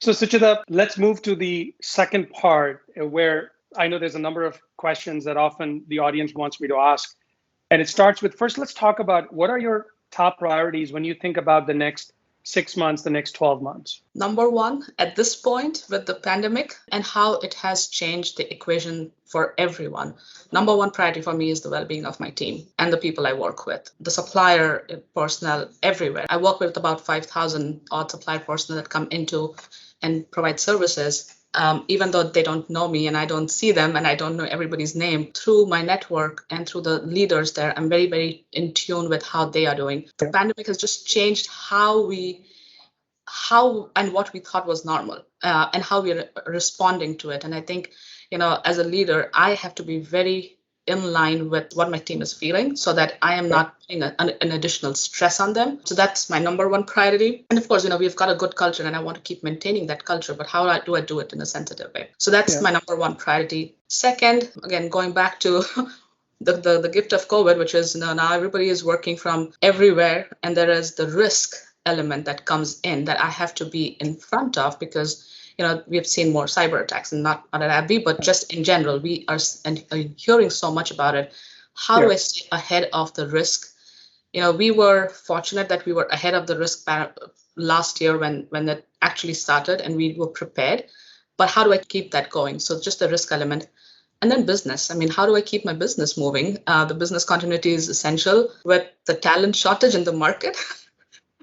So, Suchita, let's move to the second part where I know there's a number of questions that often the audience wants me to ask. And it starts with first, let's talk about what are your top priorities when you think about the next 6 months, the next 12 months? Number one, at this point with the pandemic and how it has changed the equation for everyone. Number one priority for me is the well-being of my team and the people I work with, the supplier personnel everywhere. I work with about 5,000 odd supplier personnel that come into and provide services. Even though they don't know me and I don't see them and I don't know everybody's name, through my network and through the leaders there, I'm very, very in tune with how they are doing. The pandemic has just changed how and what we thought was normal and how we're responding to it. And I think, as a leader, I have to be very in line with what my team is feeling so that I am not putting an additional stress on them. So that's my number one priority. And of course, we've got a good culture and I want to keep maintaining that culture, but how do I do it in a sensitive way? So that's my number one priority. Second, again, going back to the gift of COVID, which is now everybody is working from everywhere and there is the risk element that comes in that I have to be in front of because we have seen more cyber attacks and not at AbbVie, but just in general, we are hearing so much about it. How do I stay ahead of the risk? We were fortunate that we were ahead of the risk last year when it actually started and we were prepared. But how do I keep that going? So just the risk element. And then business. I mean, how do I keep my business moving? The business continuity is essential with the talent shortage in the market.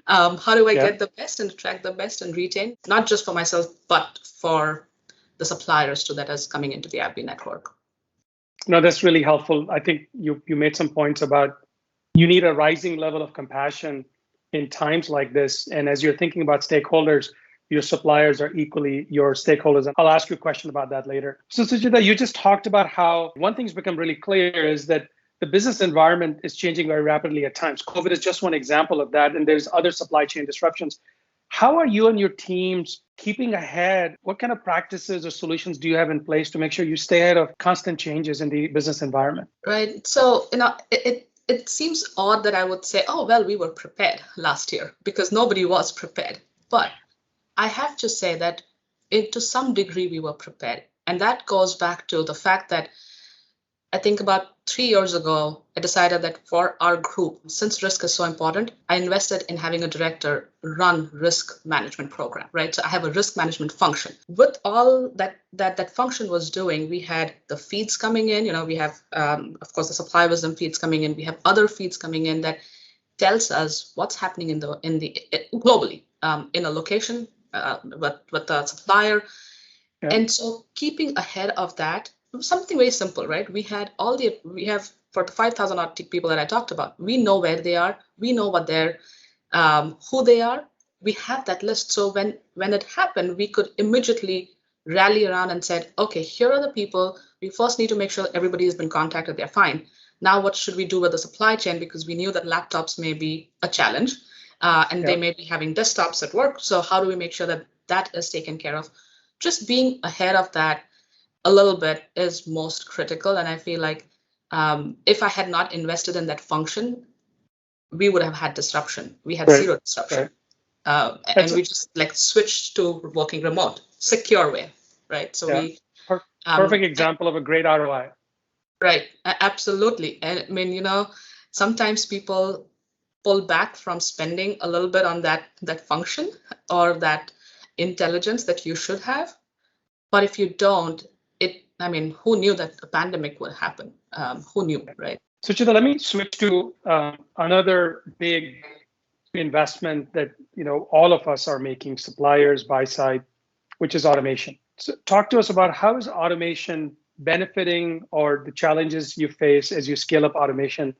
How do I get the best and attract the best and retain, not just for myself, but for the suppliers too that is coming into the AbbVie network? No, that's really helpful. I think you made some points about you need a rising level of compassion in times like this. And as you're thinking about stakeholders, your suppliers are equally your stakeholders. And I'll ask you a question about that later. So Suchita, you just talked about how one thing's become really clear is that the business environment is changing very rapidly at times. COVID is just one example of that, and there's other supply chain disruptions. How are you and your teams keeping ahead? What kind of practices or solutions do you have in place to make sure you stay ahead of constant changes in the business environment? Right. So, it seems odd that I would say, oh, well, we were prepared last year because nobody was prepared. But I have to say that to some degree we were prepared. And that goes back to the fact that I think about 3 years ago, I decided that for our group, since risk is so important, I invested in having a director run risk management program, right? So I have a risk management function. With all that function was doing, we had the feeds coming in, we have, of course, the supply wisdom feeds coming in. We have other feeds coming in that tells us what's happening in the globally in a location with the supplier. Yeah. And so keeping ahead of that, something very simple, right? We have for the 5,000 odd people that I talked about, we know where they are, we know what they're, who they are, we have that list. So when it happened, we could immediately rally around and said, okay, here are the people. We first need to make sure everybody has been contacted, they're fine. Now, what should we do with the supply chain? Because we knew that laptops may be a challenge and they may be having desktops at work. So how do we make sure that that is taken care of? Just being ahead of that a little bit is most critical. And I feel like if I had not invested in that function, we would have had disruption. We had zero disruption. And we just switched to working remote, secure way, right? So perfect example of a great ROI. Right, absolutely. And I mean, sometimes people pull back from spending a little bit on that function or that intelligence that you should have. But if you don't, who knew that a pandemic would happen? Who knew, right? Suchita, let me switch to another big investment that all of us are making, suppliers, buy side, which is automation. So talk to us about how is automation benefiting or the challenges you face as you scale up automation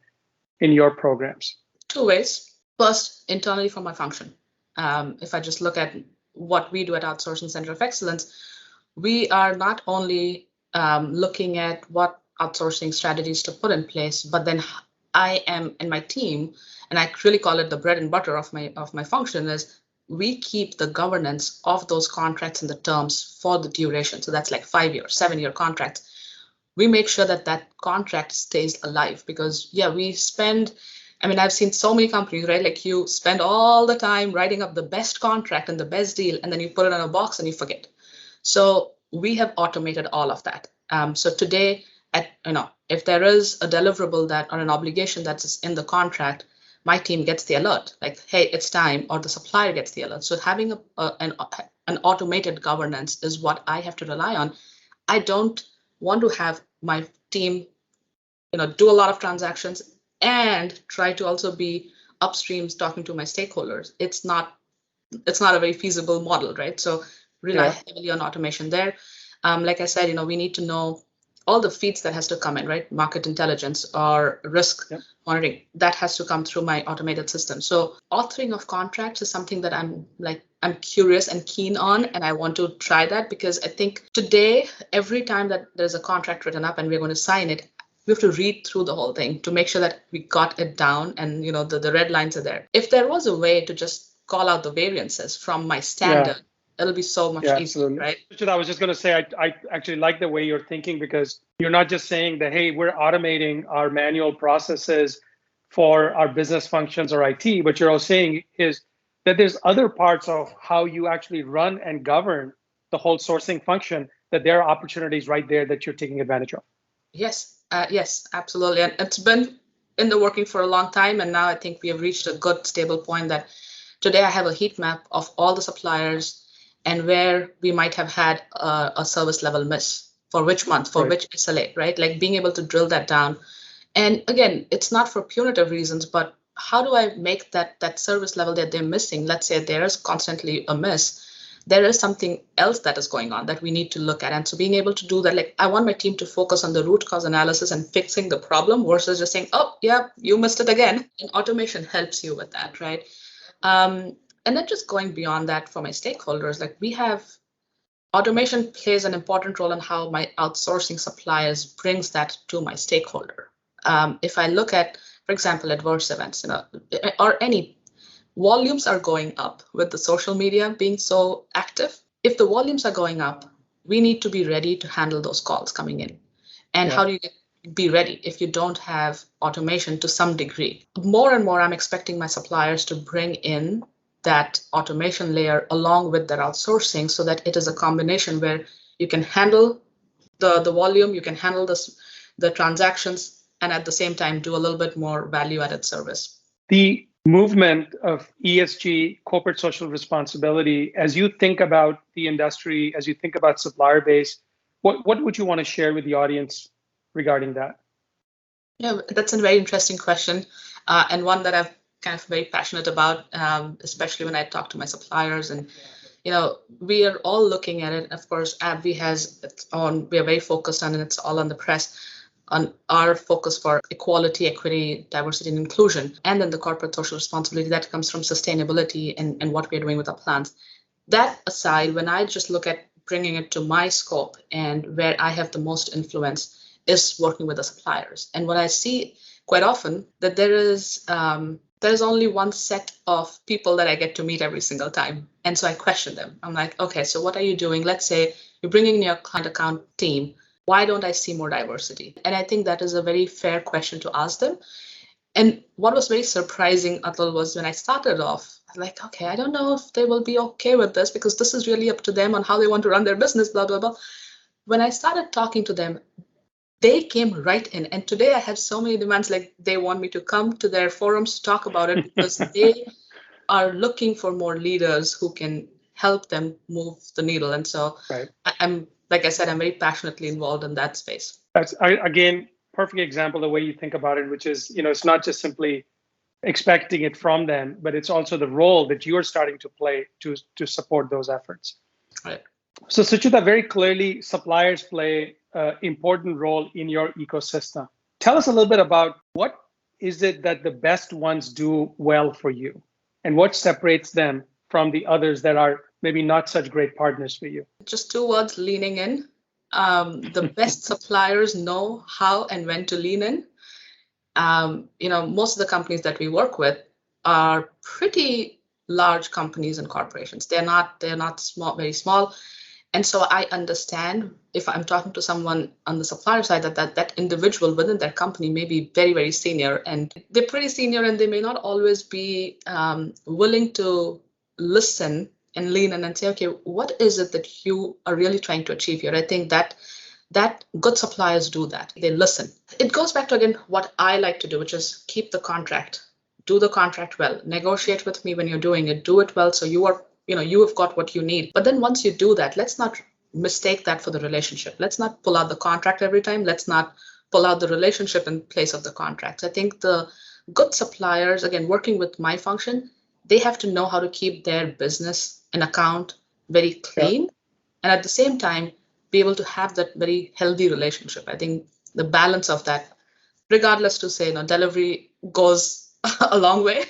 in your programs? Two ways. First, internally for my function. If I just look at what we do at Outsourcing Center of Excellence, we are not only looking at what outsourcing strategies to put in place, but then I am and my team, and I really call it the bread and butter of my function, is we keep the governance of those contracts and the terms for the duration. So that's like 5-year, 7-year contracts. We make sure that contract stays alive because we spend I mean, I've seen so many companies, right? Like you spend all the time writing up the best contract and the best deal, and then you put it in a box and you forget. So we have automated all of that. So today, if there is a deliverable that or an obligation that's in the contract, my team gets the alert, like, hey, it's time, or the supplier gets the alert. So having an automated governance is what I have to rely on. I don't want to have my team, do a lot of transactions and try to also be upstreams talking to my stakeholders. It's not a very feasible model, right? So rely heavily on automation there. Like I said, we need to know all the feeds that has to come in, right? Market intelligence or risk monitoring, that has to come through my automated system. So authoring of contracts is something that I'm curious and keen on, and I want to try that, because I think today, every time that there's a contract written up and we're going to sign it, we have to read through the whole thing to make sure that we got it down and the red lines are there. If there was a way to just call out the variances from my standard, it'll be so much easier, right? I was just going to say, I actually like the way you're thinking, because you're not just saying that, hey, we're automating our manual processes for our business functions or IT, but you're also saying is that there's other parts of how you actually run and govern the whole sourcing function, that there are opportunities right there that you're taking advantage of. Yes, absolutely. And it's been in the working for a long time. And now I think we have reached a good stable point that today I have a heat map of all the suppliers and where we might have had a service level miss for which month, for which SLA, right? Like being able to drill that down. And again, it's not for punitive reasons, but how do I make that service level that they're missing? Let's say there is constantly a miss. There is something else that is going on that we need to look at. And so being able to do that, like I want my team to focus on the root cause analysis and fixing the problem versus just saying, oh, yeah, you missed it again. And automation helps you with that, right? And then just going beyond that for my stakeholders, like automation plays an important role in how my outsourcing suppliers brings that to my stakeholder. If I look at, for example, adverse events, or any volumes are going up with the social media being so active. If the volumes are going up, we need to be ready to handle those calls coming in. And how do you be ready if you don't have automation to some degree? More and more, I'm expecting my suppliers to bring in that automation layer along with their outsourcing, so that it is a combination where you can handle the volume, you can handle the transactions, and at the same time do a little bit more value-added service. The movement of ESG, corporate social responsibility, as you think about the industry, as you think about supplier base, what would you want to share with the audience regarding that? Yeah, that's a very interesting question, and one that I've kind of very passionate about, especially when I talk to my suppliers. And we are all looking at it. Of course, AbbVie has its own. We are very focused on, and it's all on the press, on our focus for equality, equity, diversity, and inclusion, and then the corporate social responsibility that comes from sustainability and what we're doing with our plans. That aside, when I just look at bringing it to my scope and where I have the most influence is working with the suppliers. And what I see quite often that there's only one set of people that I get to meet every single time. And so I question them. I'm like, okay, so what are you doing? Let's say you're bringing in your client account team. Why don't I see more diversity? And I think that is a very fair question to ask them. And what was very surprising, Atul, was when I started off, like, okay, I don't know if they will be okay with this, because this is really up to them on how they want to run their business, blah, blah, blah. When I started talking to them, they came right in. And today I have so many demands, like they want me to come to their forums to talk about it, because they are looking for more leaders who can help them move the needle. And so I'm, like I said, I'm very passionately involved in that space. That's, again, perfect example, the way you think about it, which is, it's not just simply expecting it from them, but it's also the role that you're starting to play to support those efforts. Right. So Suchita, very clearly, suppliers play an important role in your ecosystem. Tell us a little bit about what is it that the best ones do well for you, and what separates them from the others that are maybe not such great partners for you? Just two words: leaning in. The best suppliers know how and when to lean in. Most of the companies that we work with are pretty large companies and corporations. They're not small, very small. And so I understand if I'm talking to someone on the supplier side that individual within their company may be very, very senior, and they're pretty senior, and they may not always be willing to listen and lean in and say, okay, what is it that you are really trying to achieve here? I think that good suppliers do that. They listen. It goes back to, again, what I like to do, which is keep the contract, do the contract well, negotiate with me when you're doing it, do it well, so you have got what you need. But then once you do that, let's not mistake that for the relationship. Let's not pull out the contract every time. Let's not pull out the relationship in place of the contracts. I think the good suppliers, again, working with my function, they have to know how to keep their business and account very clean, and at the same time be able to have that very healthy relationship. I think the balance of that, regardless to say, delivery goes a long way.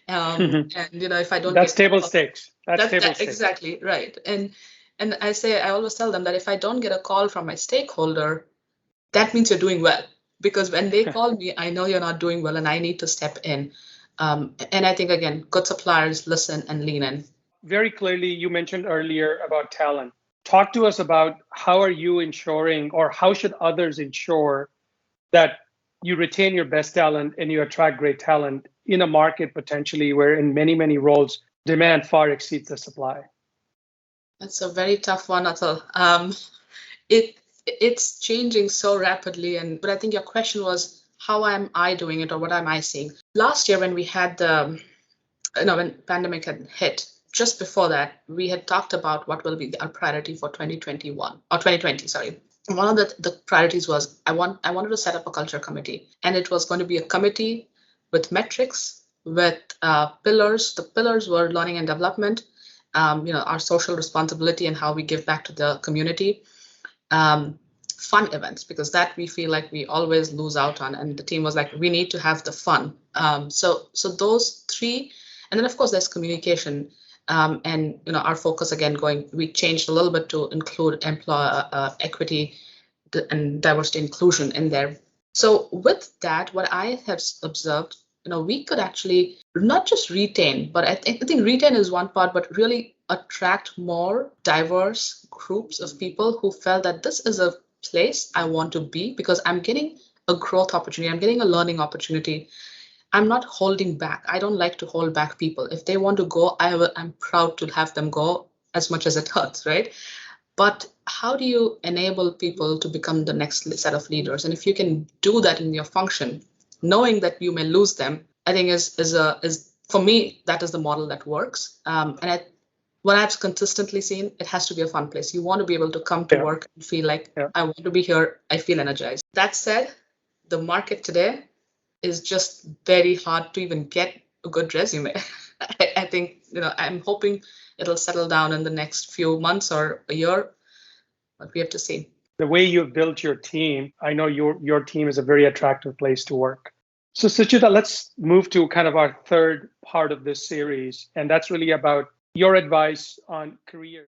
And if I don't that's get table stakes. That's table stakes. Exactly right. And I always tell them that if I don't get a call from my stakeholder, that means you're doing well. Because when they call me, I know you're not doing well and I need to step in. And I think, again, good suppliers listen and lean in. Very clearly, you mentioned earlier about talent. Talk to us about how are you ensuring, or how should others ensure that you retain your best talent and you attract great talent in a market potentially where in many, many roles, demand far exceeds the supply? That's a very tough one, Atul. It's changing so rapidly, but I think your question was, how am I doing it, or what am I seeing? Last year, when we had when pandemic had hit, just before that, we had talked about what will be our priority for 2021 or 2020. Sorry. One of the priorities was I wanted to set up a culture committee, and it was going to be a committee with metrics, with pillars. The pillars were learning and development, our social responsibility and how we give back to the community, fun events, because that we feel like we always lose out on, and the team was like, we need to have the fun. So those three, and then of course there's communication. And our focus, again, we changed a little bit to include employee equity and diversity inclusion in there. So with that, what I have observed, we could actually not just retain, but I think retain is one part, but really attract more diverse groups of people who felt that this is a place I want to be, because I'm getting a growth opportunity, I'm getting a learning opportunity. I'm not holding back. I don't like to hold back people. If they want to go, I'm proud to have them go, as much as it hurts, right? But how do you enable people to become the next set of leaders? And if you can do that in your function, knowing that you may lose them, I think is for me, that is the model that works. What I've consistently seen, it has to be a fun place. You want to be able to come to work and feel like, I want to be here. I feel energized. That said, the market today is just very hard to even get a good resume. I think, I'm hoping it'll settle down in the next few months or a year, but we have to see. The way you've built your team, I know your team is a very attractive place to work. So Suchita, let's move to kind of our third part of this series, and that's really about your advice on career.